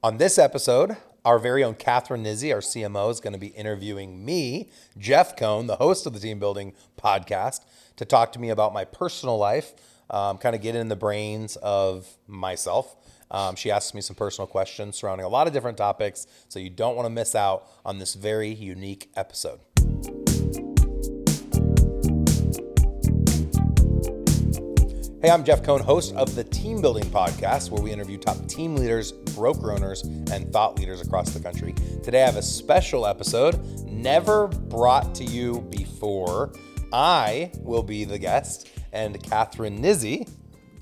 On this episode, our very own Kathryn Nizzi, our CMO, is going to be interviewing me, Jeff Cohn, the host of the Team Building podcast, to talk to me about my personal life, kind of get in the brains of myself. She asks me some personal questions surrounding a lot of different topics, so you don't want to miss out on this very unique episode. Hey, I'm Jeff Cohn, host of the Team Building podcast, where we interview top team leaders, broker owners, and thought leaders across the country. Today I have a special episode, never brought to you before. I will be the guest, and Kathryn Nizzi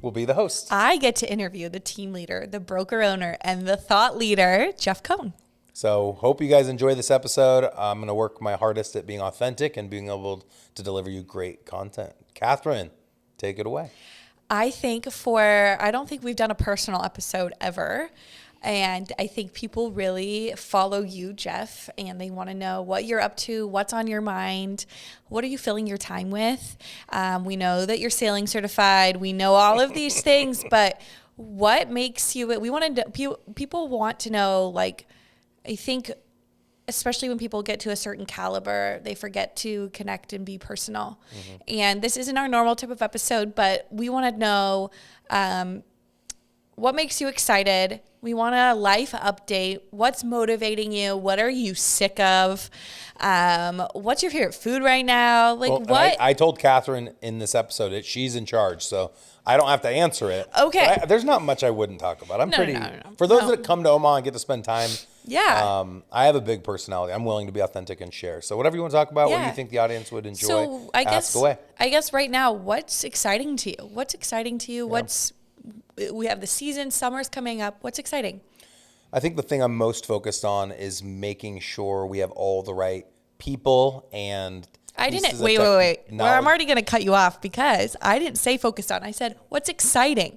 will be the host. I get to interview the team leader, the broker owner, and the thought leader, Jeff Cohn. So hope you guys enjoy this episode. I'm going to work my hardest at being authentic and being able to deliver you great content. Kathryn, take it away. I don't think we've done a personal episode ever. And I think people really follow you, Jeff, and they want to know what you're up to, what's on your mind, what are you filling your time with? We know that you're sailing certified. We know all of these things, but what makes you, people want to know, like, I think, especially when people get to a certain caliber, they forget to connect and be personal. Mm-hmm. And this isn't our normal type of episode, but we want to know what makes you excited. We want a life update. What's motivating you? What are you sick of? What's your favorite food right now? What? I told Kathryn in this episode that she's in charge, so I don't have to answer it. Okay. There's not much I wouldn't talk about. No. For those that come to Omaha and get to spend time. Yeah. I have a big personality. I'm willing to be authentic and share. So whatever you want to talk about, what do you think the audience would enjoy? Ask away. I guess right now, what's exciting to you? Yeah. We have the season, summer's coming up. What's exciting? I think the thing I'm most focused on is making sure we have all the right people and wait. Well, I'm already going to cut you off because I didn't say focused on. I said, what's exciting?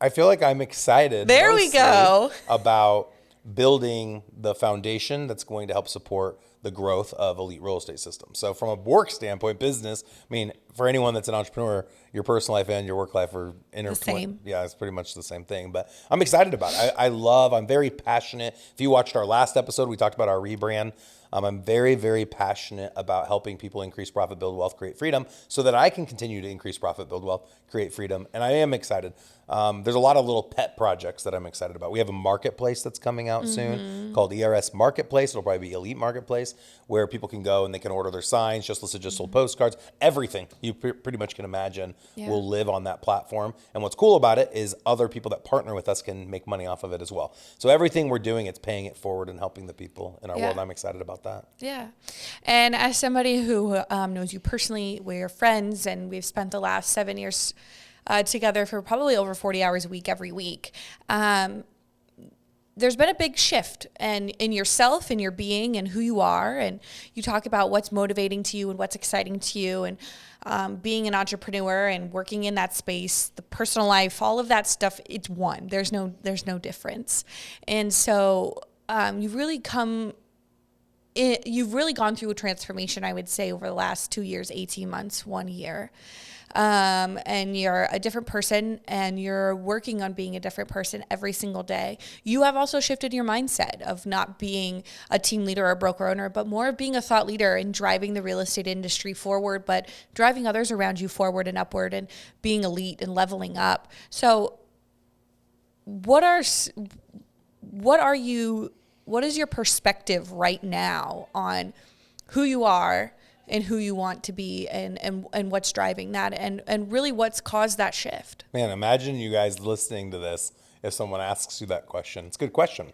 I feel like I'm excited. There we go. About building the foundation that's going to help support the growth of elite real estate systems. So from a work standpoint, business, I mean, for anyone that's an entrepreneur, your personal life and your work life are intertwined. The same. Yeah, it's pretty much the same thing. But I'm excited about it. I'm very passionate. If you watched our last episode, we talked about our rebrand. I'm very, very passionate about helping people increase profit, build wealth, create freedom, so that I can continue to increase profit, build wealth, create freedom. And I am excited. There's a lot of little pet projects that I'm excited about. We have a marketplace that's coming out soon called ERS Marketplace. It'll probably be Elite Marketplace, where people can go and they can order their signs, just listed, just sold postcards, everything you pretty much can imagine will live on that platform. And what's cool about it is other people that partner with us can make money off of it as well. So everything we're doing, it's paying it forward and helping the people in our world. I'm excited about that. Yeah. And as somebody who knows you personally, we're friends and we've spent the last 7 years together for probably over 40 hours a week, every week. There's been a big shift in yourself and your being and who you are. And you talk about what's motivating to you and what's exciting to you, and being an entrepreneur and working in that space, the personal life, all of that stuff, it's one. There's no difference. And so you've really gone through a transformation, I would say, over the last 2 years, 18 months, 1 year. And you're a different person and you're working on being a different person every single day. You have also shifted your mindset of not being a team leader or a broker owner, but more of being a thought leader and driving the real estate industry forward, but driving others around you forward and upward and being elite and leveling up. So what is your perspective right now on who you are and who you want to be and what's driving that and really what's caused that shift? Man, imagine you guys listening to this if someone asks you that question. It's a good question.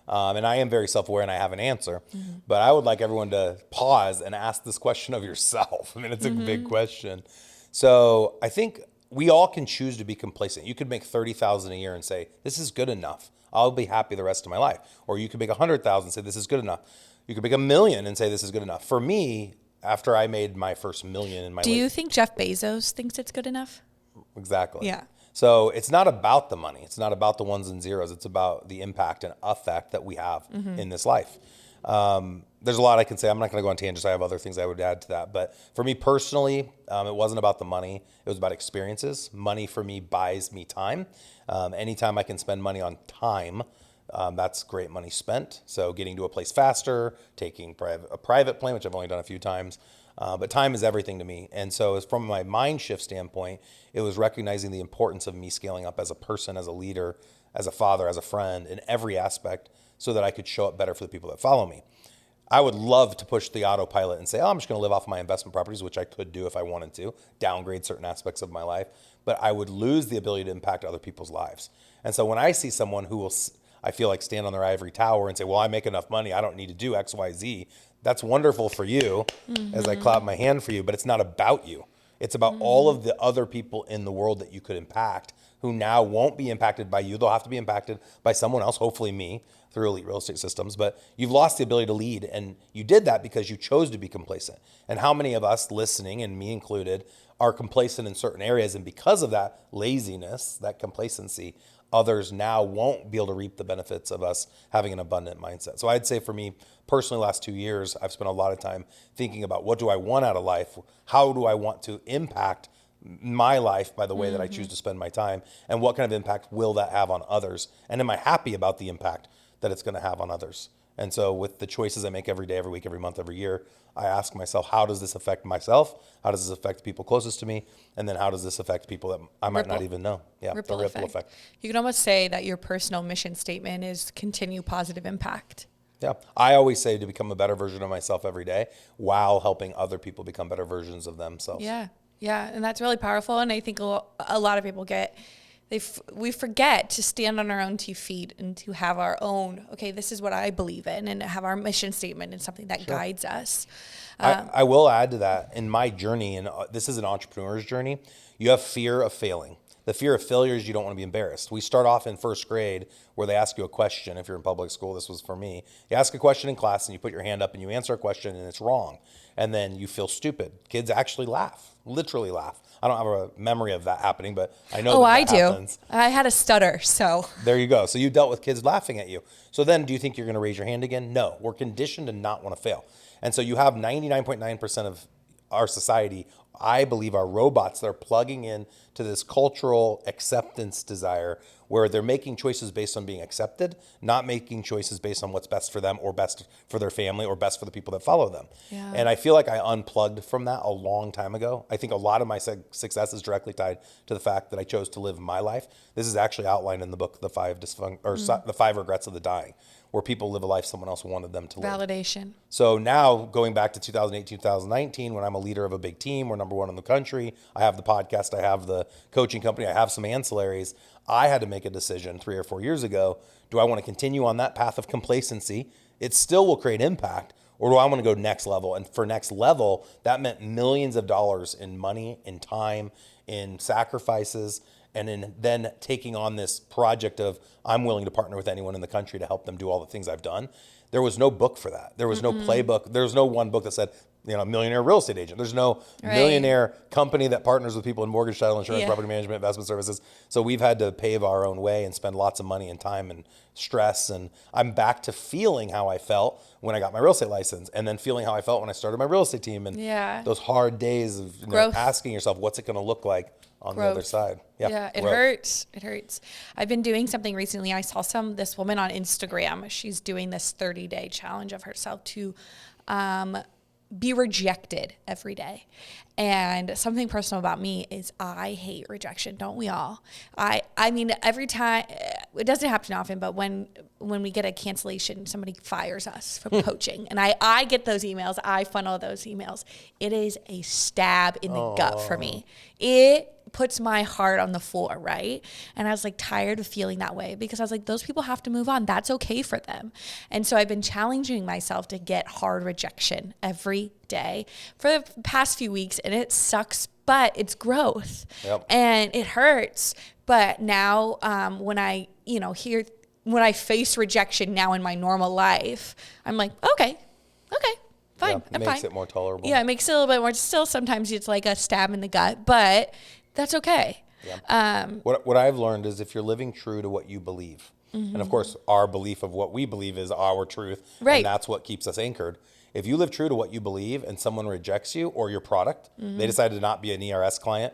And I am very self-aware and I have an answer, but I would like everyone to pause and ask this question of yourself. I mean, it's a big question. So I think we all can choose to be complacent. You could make $30,000 a year and say, this is good enough. I'll be happy the rest of my life. Or you could make $100,000 and say, this is good enough. You could make $1 million and say, this is good enough. For me, after I made my first $1 million in my Do you think Jeff Bezos thinks it's good enough? Exactly. Yeah. So it's not about the money. It's not about the ones and zeros. It's about the impact and effect that we have in this life. There's a lot I can say. I'm not going to go on tangents. I have other things I would add to that. But for me personally, it wasn't about the money. It was about experiences. Money for me buys me time. Anytime I can spend money on time, that's great money spent. So getting to a place faster, taking a private plane, which I've only done a few times. But time is everything to me. And so from my mind shift standpoint, it was recognizing the importance of me scaling up as a person, as a leader, as a father, as a friend, in every aspect, so that I could show up better for the people that follow me. I would love to push the autopilot and say, oh, I'm just going to live off my investment properties, which I could do if I wanted to, downgrade certain aspects of my life, but I would lose the ability to impact other people's lives. And so when I see someone who will, I feel like, stand on their ivory tower and say, well, I make enough money, I don't need to do X, Y, Z, that's wonderful for you, as I clap my hand for you, but it's not about you. It's about all of the other people in the world that you could impact who now won't be impacted by you. They'll have to be impacted by someone else, hopefully me, through Elite Real Estate Systems. But you've lost the ability to lead, and you did that because you chose to be complacent. And how many of us listening, and me included, are complacent in certain areas, and because of that laziness, that complacency, others now won't be able to reap the benefits of us having an abundant mindset. So I'd say for me personally, last 2 years, I've spent a lot of time thinking about, what do I want out of life? How do I want to impact my life by the way that I choose to spend my time? And what kind of impact will that have on others? And am I happy about the impact that it's going to have on others? And so with the choices I make every day, every week, every month, every year, I ask myself, how does this affect myself? How does this affect the people closest to me? And then how does this affect people that I might not even know? Yeah, ripple the ripple effect. You can almost say that your personal mission statement is continue positive impact. Yeah. I always say to become a better version of myself every day while helping other people become better versions of themselves. Yeah. Yeah. And that's really powerful. And I think a lot of people we forget to stand on our own 2 feet and to have our own, okay, this is what I believe in, and have our mission statement and something that guides us. I will add to that, in my journey, and this is an entrepreneur's journey, you have fear of failing. The fear of failure is you don't want to be embarrassed. We start off in first grade where they ask you a question. If you're in public school, this was for me. You ask a question in class and you put your hand up and you answer a question and it's wrong. And then you feel stupid. Kids actually laugh, literally laugh. I don't have a memory of that happening, but I know that happens. I had a stutter, so. There you go. So you dealt with kids laughing at you. So then do you think you're going to raise your hand again? No. We're conditioned to not want to fail. And so you have 99.9% of our society, I believe, are robots that are plugging in to this cultural acceptance desire where they're making choices based on being accepted, not making choices based on what's best for them or best for their family or best for the people that follow them. Yeah. And I feel like I unplugged from that a long time ago. I think a lot of my success is directly tied to the fact that I chose to live my life. This is actually outlined in the book, The 5 Regrets of the Dying, where people live a life someone else wanted them to live. Validation. So now going back to 2018, 2019, when I'm a leader of a big team, we're number one in the country, I have the podcast, I have the coaching company, I have some ancillaries. I had to make a decision 3 or 4 years ago. Do I want to continue on that path of complacency? It still will create impact. Or do I want to go next level? And for next level, that meant millions of dollars in money, in time, in sacrifices, and in then taking on this project of I'm willing to partner with anyone in the country to help them do all the things I've done. There was no book for that. There was no playbook. There was no one book that said, millionaire real estate agent. There's no millionaire company that partners with people in mortgage, title, insurance, property management, investment services. So we've had to pave our own way and spend lots of money and time and stress. And I'm back to feeling how I felt when I got my real estate license, and then feeling how I felt when I started my real estate team, and those hard days of asking yourself, what's it going to look like on the other side? Yeah, it hurts. It hurts. I've been doing something recently. I saw this woman on Instagram. She's doing this 30-day challenge of herself to be rejected every day. And something personal about me is I hate rejection. Don't we all? I mean, every time, it doesn't happen often, but when we get a cancellation, somebody fires us from coaching, and I get those emails, I funnel those emails. It is a stab in the gut for me. It puts my heart on the floor, right? And I was like tired of feeling that way, because I was like, those people have to move on. That's okay for them. And so I've been challenging myself to get hard rejection every day for the past few weeks, and it sucks, but it's growth. And it hurts. But now when I face rejection now in my normal life, I'm like, okay, fine. It makes it more tolerable. Yeah, it makes it a little bit more. Still, sometimes it's like a stab in the gut, but that's okay. What I've learned is if you're living true to what you believe, And of course, our belief of what we believe is our truth. Right. And that's what keeps us anchored. If you live true to what you believe and someone rejects you or your product, they decide to not be an ERS client,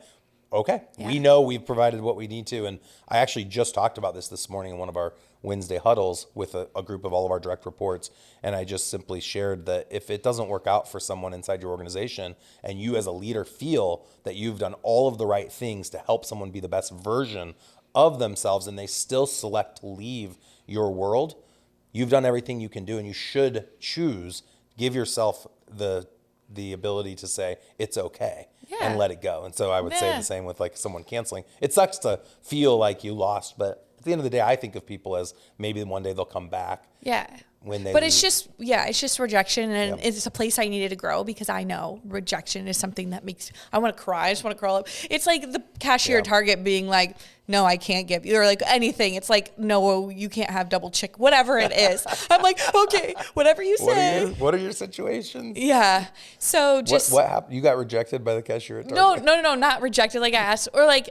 okay, we know we've provided what we need to. And I actually just talked about this morning in one of our Wednesday huddles with a group of all of our direct reports. And I just simply shared that if it doesn't work out for someone inside your organization and you as a leader feel that you've done all of the right things to help someone be the best version of themselves and they still select to leave your world, you've done everything you can do, and you should give yourself the ability to say it's okay and let it go. And so I would say the same with like someone canceling. It sucks to feel like you lost, but at the end of the day, I think of people as maybe one day they'll come back. Yeah. When they but leave. it's just rejection, and it's a place I needed to grow, because I know rejection is something that makes, I want to cry. I just want to curl up. It's like the cashier at Target being like, no, I can't give you, or like anything. It's like, no, you can't have double chicken, whatever it is. I'm like, okay, whatever you say. What are your situations? Yeah. So just. What happened? You got rejected by the cashier at Target? No, not rejected like I asked. Or like,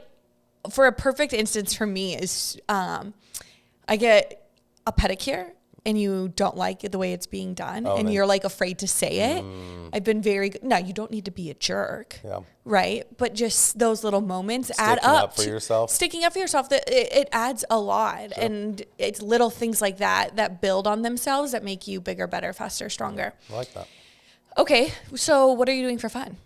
for a perfect instance for me is I get a pedicure and you don't like the way it's being done, and you're like afraid to say it. I've been very good. No, you don't need to be a jerk, right? But just those little moments add up. Sticking up for yourself, that it adds a lot. Sure. And it's little things like that build on themselves that make you bigger, better, faster, stronger. I like that. Okay, so what are you doing for fun?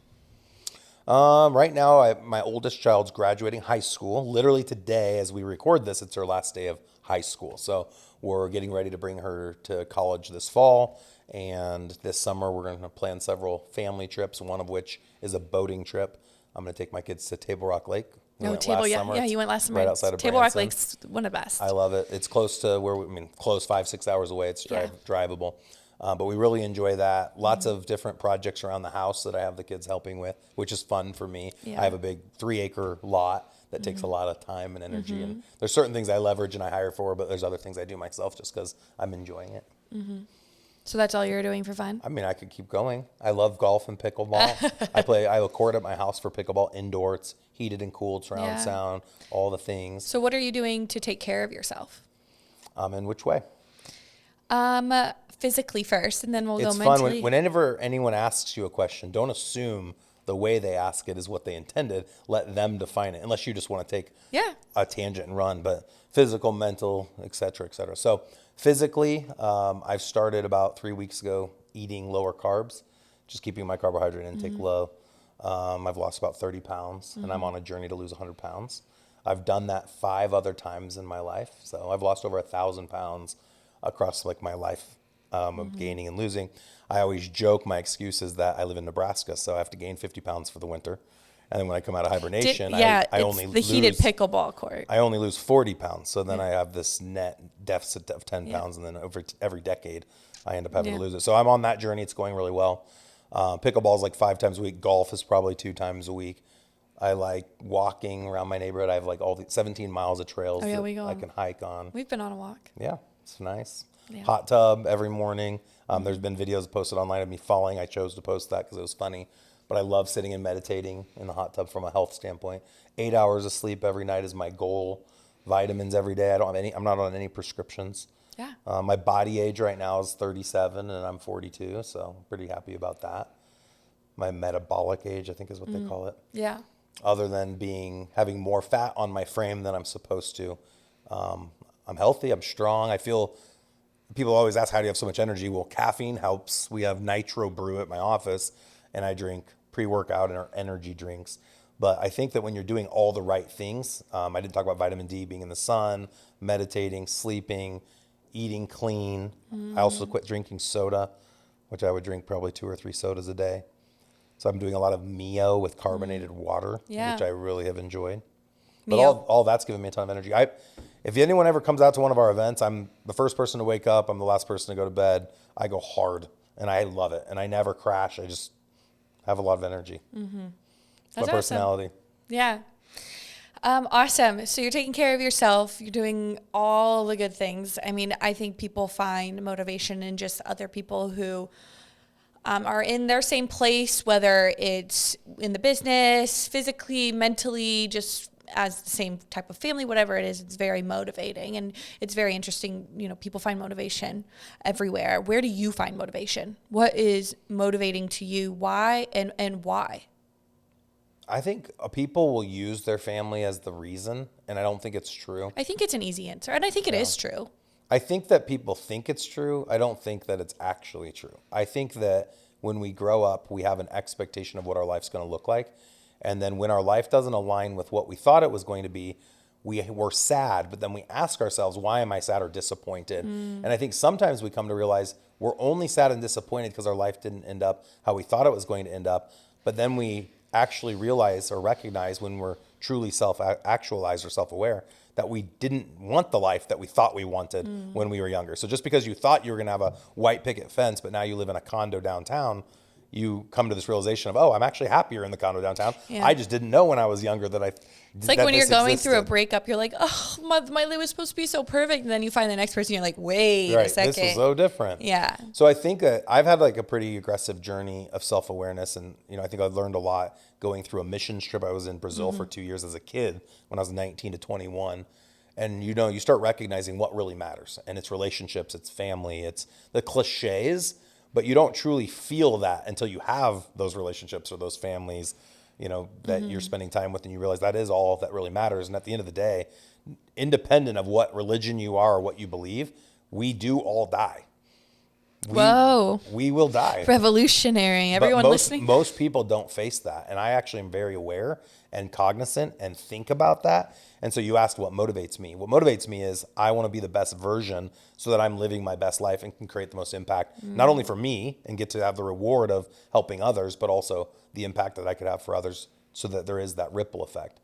Right now, my oldest child's graduating high school. Literally today, as we record this, it's her last day of high school. So we're getting ready to bring her to college this fall. And this summer, we're going to plan several family trips, one of which is a boating trip. I'm going to take my kids to Table Rock Lake. You went last summer. Right outside of Table Branson. Rock Lake's one of the best. I love it. It's close to close 5-6 hours away. It's drivable. But we really enjoy that. Lots of different projects around the house that I have the kids helping with, which is fun for me. Yeah. I have a big 3-acre lot that takes a lot of time and energy. And there's certain things I leverage and I hire for, but there's other things I do myself just because I'm enjoying it. So that's all you're doing for fun? I mean, I could keep going. I love golf and pickleball. I have a court at my house for pickleball indoor. It's heated and cooled, surround sound, all the things. So what are you doing to take care of yourself? In which way? Physically first, and then we'll go mentally. It's fun whenever anyone asks you a question, don't assume the way they ask it is what they intended. Let them define it, unless you just want to take a tangent and run. But physical, mental, et cetera, et cetera. So physically, I've started about 3 weeks ago eating lower carbs, just keeping my carbohydrate intake low. I've lost about 30 pounds, and I'm on a journey to lose 100 pounds. I've done that 5 other times in my life. So I've lost over 1,000 pounds across like my life. Of gaining and losing. I always joke, my excuse is that I live in Nebraska, so I have to gain 50 pounds for the winter. And then when I come out of hibernation, I only the heated pickleball court. I only lose 40 pounds. So then I have this net deficit of 10 pounds. And then over every decade, I end up having to lose it. So I'm on that journey. It's going really well. Pickleball is like 5 times a week. Golf is probably 2 times a week. I like walking around my neighborhood. I have like all the 17 miles of trails that I can hike on. We've been on a walk. Yeah, it's nice. Yeah. Hot tub every morning. There's been videos posted online of me falling. I chose to post that because it was funny. But I love sitting and meditating in the hot tub from a health standpoint. 8 hours of sleep every night is my goal. Vitamins every day. I'm not on any prescriptions. Yeah. My body age right now is 37 and I'm 42, so I'm pretty happy about that. My metabolic age, I think is what they call it. Yeah. Other than having more fat on my frame than I'm supposed to. I'm healthy. I'm strong. I feel. People always ask, how do you have so much energy? Well, caffeine helps. We have Nitro Brew at my office, and I drink pre-workout and energy drinks. But I think that when you're doing all the right things, I didn't talk about vitamin D, being in the sun, meditating, sleeping, eating clean. I also quit drinking soda, which I would drink probably 2 or 3 sodas a day. So I'm doing a lot of Mio with carbonated water, which I really have enjoyed. But all that's given me a ton of energy. If anyone ever comes out to one of our events, I'm the first person to wake up. I'm the last person to go to bed. I go hard, and I love it. And I never crash. I just have a lot of energy. It's my personality. Awesome. Yeah. Awesome. So you're taking care of yourself. You're doing all the good things. I mean, I think people find motivation in just other people who are in their same place, whether it's in the business, physically, mentally, just as the same type of family, whatever it is, it's very motivating. And it's very interesting. People find motivation everywhere. Where do you find motivation? What is motivating to you? Why and why? I think people will use their family as the reason, and I don't think it's true. I think it's an easy answer, and I think it is true. I think that people think it's true. I don't think that it's actually true. I think that when we grow up, we have an expectation of what our life's going to look like. And then when our life doesn't align with what we thought it was going to be, we're sad, but then we ask ourselves, why am I sad or disappointed? And I think sometimes we come to realize we're only sad and disappointed because our life didn't end up how we thought it was going to end up. But then we actually realize or recognize when we're truly self-actualized or self-aware that we didn't want the life that we thought we wanted when we were younger. So just because you thought you were going to have a white picket fence, but now you live in a condo downtown, you come to this realization of, I'm actually happier in the condo downtown. Yeah. I just didn't know when I was younger that It's like when you're going through a breakup, you're like, my life was supposed to be so perfect. And then you find the next person, you're like, wait a second. This is so different. Yeah. So I think that I've had like a pretty aggressive journey of self-awareness. And, I think I've learned a lot going through a missions trip. I was in Brazil for 2 years as a kid when I was 19 to 21. And, you start recognizing what really matters. And it's relationships, it's family, it's the cliches. But you don't truly feel that until you have those relationships or those families, that you're spending time with, and you realize that is all that really matters. And at the end of the day, independent of what religion you are or what you believe, we do all die. We will die. Revolutionary. Everyone listening? Most people don't face that. And I actually am very aware and cognizant and think about that. And so you asked what motivates me. What motivates me is I want to be the best version so that I'm living my best life and can create the most impact, not only for me and get to have the reward of helping others, but also the impact that I could have for others so that there is that ripple effect.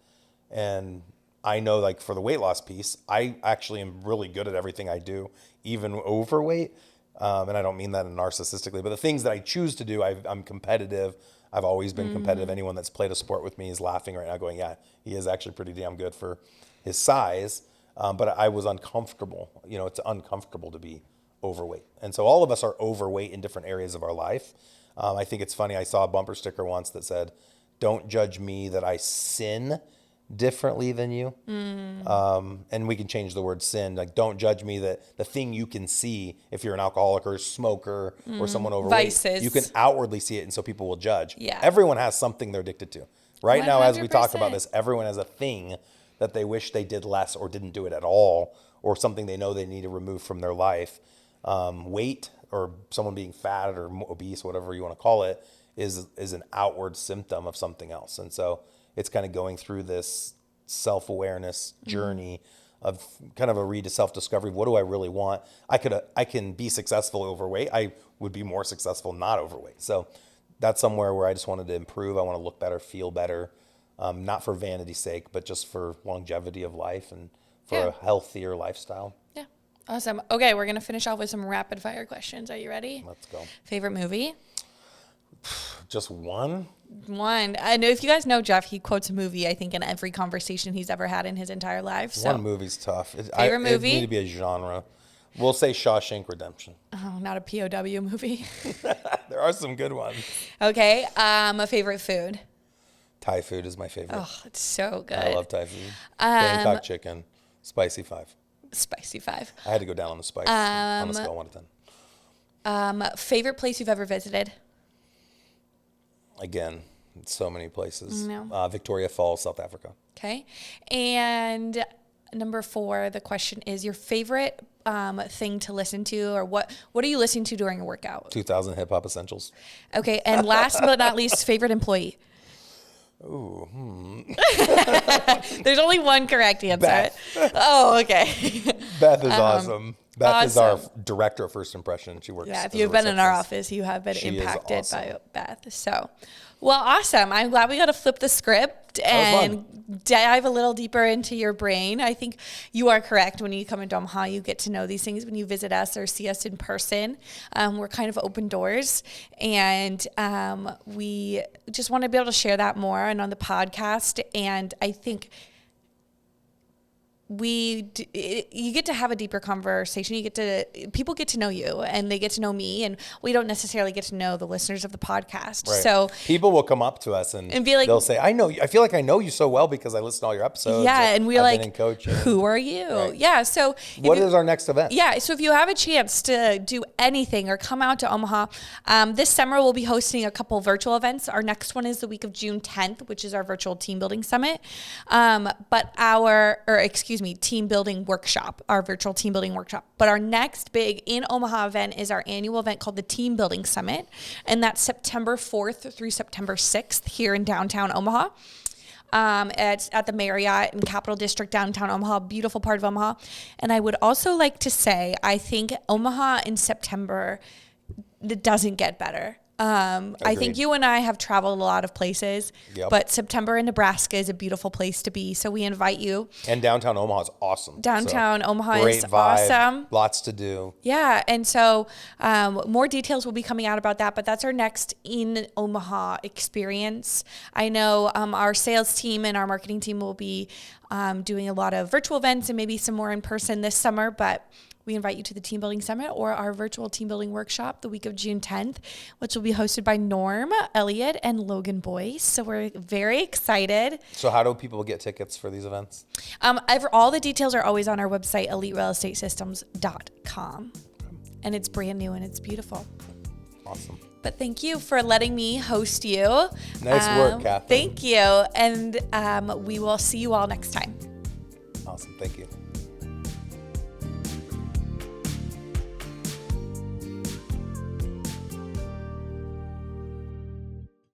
And I know, like, for the weight loss piece, I actually am really good at everything I do, even overweight. And I don't mean that narcissistically, but the things that I choose to do, I'm competitive. I've always been competitive. Anyone that's played a sport with me is laughing right now going, yeah, he is actually pretty damn good for his size. But I was uncomfortable. It's uncomfortable to be overweight. And so all of us are overweight in different areas of our life. I think it's funny. I saw a bumper sticker once that said, don't judge me that I sin differently than you. And we can change the word sin. Like, don't judge me that the thing you can see, if you're an alcoholic or a smoker or someone overweight, vices. You can outwardly see it. And so people will judge. Yeah. Everyone has something they're addicted to. Right 100%. Now, as we talk about this, everyone has a thing that they wish they did less or didn't do it at all, or something they know they need to remove from their life. Weight or someone being fat or obese, whatever you want to call it, is an outward symptom of something else. And so it's kind of going through this self-awareness journey of kind of a self-discovery. What do I really want? I can be successful overweight. I would be more successful not overweight. So that's somewhere where I just wanted to improve. I want to look better, feel better, not for vanity's sake, but just for longevity of life and for a healthier lifestyle. Yeah. Awesome. Okay, we're going to finish off with some rapid fire questions. Are you ready? Let's go. Favorite movie? Just one? One. I know, if you guys know Jeff, he quotes a movie, I think, in every conversation he's ever had in his entire life. So. One movie's tough. Favorite movie? It need to be a genre. We'll say Shawshank Redemption. Oh, not a POW movie. There are some good ones. Okay. A favorite food? Thai food is my favorite. Oh, it's so good. I love Thai food. Bangkok chicken, spicy 5. Spicy 5. I had to go down on the spice on a scale of 1 to 10. Favorite place you've ever visited? Again, so many places. No. Victoria Falls, South Africa. Okay. And number 4, the question is your favorite thing to listen to, or what are you listening to during a workout? 2000 Hip Hop Essentials. Okay. And last but not least, favorite employee? Ooh. There's only one correct answer. Beth. Oh, okay. Beth is awesome. Beth is our director of first impression. She works. Yeah, if you've been in our office, you have been impacted by Beth. So, well, awesome. I'm glad we got to flip the script and dive a little deeper into your brain. I think you are correct. When you come into Omaha, you get to know these things when you visit us or see us in person. We're kind of open doors, and we just want to be able to share that more and on the podcast. And I think you get to have a deeper conversation. People get to know you, and they get to know me, and we don't necessarily get to know the listeners of the podcast. Right. So people will come up to us and be like, they'll say, I feel like I know you so well because I listen to all your episodes. Yeah. And we're I've like, been in coaching. who are you? Right. Yeah. So what is our next event? Yeah. So if you have a chance to do anything or come out to Omaha, this summer we'll be hosting a couple virtual events. Our next one is the week of June 10th, which is our virtual team building summit. Team building workshop, our virtual team building workshop. But our next big in Omaha event is our annual event called the Team Building Summit. And that's September 4th through September 6th here in downtown Omaha. It's at the Marriott in Capital District, downtown Omaha, beautiful part of Omaha. And I would also like to say, I think Omaha in September, it doesn't get better. I think you and I have traveled a lot of places, but September in Nebraska is a beautiful place to be. So we invite you. And downtown Omaha is awesome. Omaha is vibe, awesome. Lots to do. Yeah. And so more details will be coming out about that, but that's our next in Omaha experience. I know our sales team and our marketing team will be doing a lot of virtual events and maybe some more in person this summer, but we invite you to the Team Building Summit or our virtual team building workshop the week of June 10th, which will be hosted by Norm, Elliott, and Logan Boyce. So we're very excited. So how do people get tickets for these events? All the details are always on our website, eliterealestatesystems.com. And it's brand new and it's beautiful. Awesome. But thank you for letting me host you. Nice work, Kathryn. Thank you. And we will see you all next time. Awesome. Thank you.